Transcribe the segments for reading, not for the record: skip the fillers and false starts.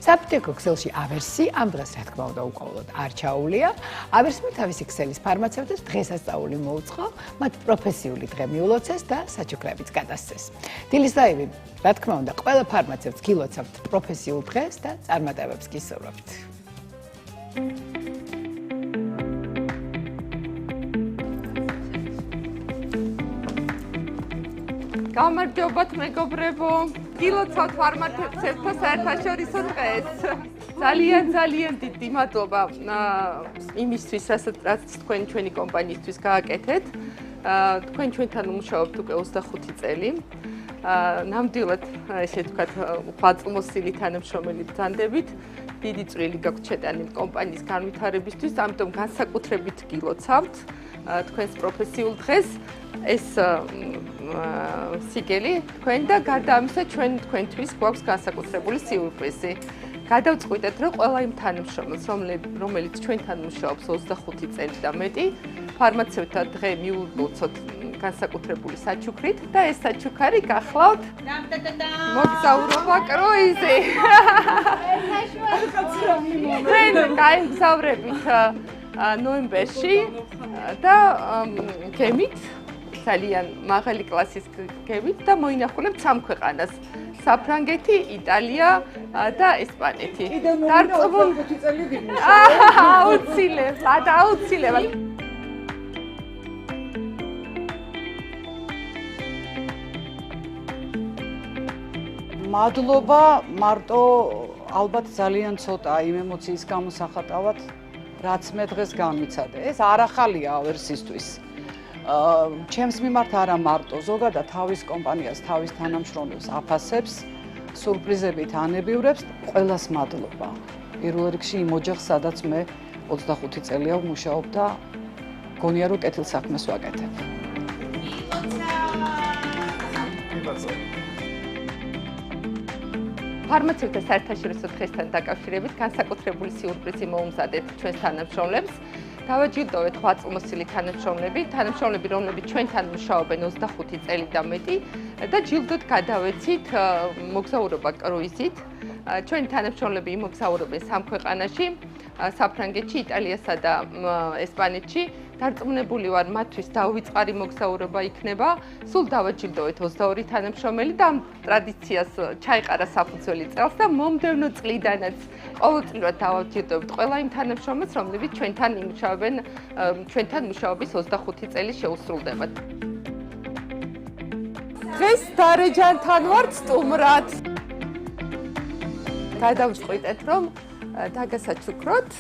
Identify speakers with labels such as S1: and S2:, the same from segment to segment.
S1: საფთიო ქსელში ავერსი ამ დღეს რა თქმა უნდა უკავოდ არ ჩაუვლია. ავერსმა თავისი ქსელის ფარმაცევტებს დღესასწაული მოუწყო, მათ პროფესიული დღე მიულოცეს და საჩუქრებიც გადასცეს. დილის დაივი, რა თქმა უნდა, ყველა ფარმაცევტს გილოცავთ პროფესიულ დღეს და წარმატებებს გისურვებთ.
S2: გამარჯობათ მეგობრებო, გილოცავთ ფარმაცევტთა საერთაშორისო დღეს. ძალიან დიდი მადლობა იმისთვის, რაც თქვენ ჩვენი კომპანიისთვის გააკეთეთ. თქვენ ჩვენთან მუშაობთ უკვე 25 წელი. ნამდვილად ესე ვთქვათ, ღვაწლმოსილი თანამშრომელი ბრძანდებით. დიდი წვლილი გაქვთ შეტანილი კომპანიის განვითარებისთვის, ამიტომ განსაკუთრებით გილოცავთ თქვენს პროფესიულ დღეს. ეს სიგელი თქვენ და გარდა ამისა თქვენთვის გვაქვს განსაკუთრებული სიურპრიზი. გადავწყვიტეთ, რომ ყველა იმ თანამშრომელს, რომელიც ჩვენთან მუშაობს 25 წელი და მეტი, ფარმაცევტთა დღე მიულოცოთ განსაკუთრებული საჩუქრით და ეს საჩუქარი გახლავთ მოგზაურობა კრუიზი. ჩვენ გაიმგზავრებით ნოემბერში და გემით ძალიან მაღალი კლასის გემით და მოინახულებთ 3 ქვეყანას: საფრანგეთი, იტალია და ესპანეთი.
S3: დარწმუნებული წელი
S2: აუცილებლად.
S3: მადლობა, მარტო ალბათ ძალიან ცოტა იმ ემოციის გამოსახატავად, რაც მე დღეს განვიცადე. ეს არ ახალია ავერსისთვის. ჩემს მიმართ არა მარტო, ზოგადად თავის კომპანიას, თავის თანამშრომლებს აფასებს, სურპრიზებით ანებიურებს, ყველას მადლობა. პირველ რიგში იმ ოჯახს, სადაც მე 25 წელია ვმუშაობ და გონია რომ კეთილ საქმეს ვაკეთებ.
S2: ფარმაცევტთა საერთაშორისო დღესთან დაკავშირებით განსაკუთრებული სიურპრიზი მოუმზადეთ ჩვენს თანამშრომლებს. დავაჯილდოვეთ ღვაწლმოსილი თანამშრომლები, რომლებიც ჩვენთან მუშაობენ 25 წელი და მეტი და ჯილდოდ გადავეცით მოგზაურობა კრუიზით. ჩვენი თანამშრომლები იმოგზაურობენ 3 ქვეყანაში: საფრანგეთში, იტალიასა და ესპანეთში. დარწმუნებული ვარ, მათთვის დაუვიწყარი მოგზაურობა იქნება. სულ დავაჯილდოვეთ 22 თანამშრომელი და ამ ტრადიციას ჩაიყარა საფუძველი წელს და მომდევნო წლიდანაც ყოველწლიურად დავაჯილდოვებთ ყველა იმ თანამშრომელს, რომლებიც ჩვენთან იმუშავებენ, ჩვენთან მუშაობის 25 წელი შეუსრულდებათ. დღეს დარეჯანთან ვართ სტუმრად. გადავწყვიტეთ, რომ დაგასაჩუქროთ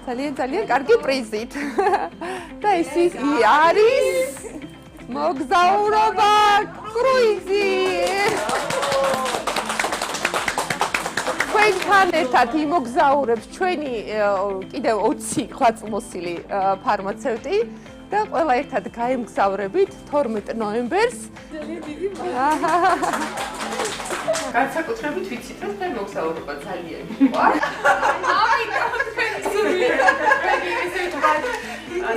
S2: ძალიან კარგი პრიზით. და ეს არის მოგზაურობა კრუიზი. ჩვენთან ერთად იმოგზაურებს ჩვენი კიდევ 20 ღვაწლმოსილი ფარმაცევტი და ყველა ერთად გაემგზავრებით 12 ნოემბერს. განსაკუთრებით ვიცით, რომ მე მოგზაურობა ძალიან მიყვარს.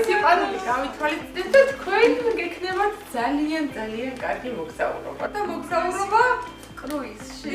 S2: სიყვარული გავითვალისწინეთ და თქვენ გექნებათ ძალიან კარგი მოგზაურობა. და მოგზაურობა კრუიზში.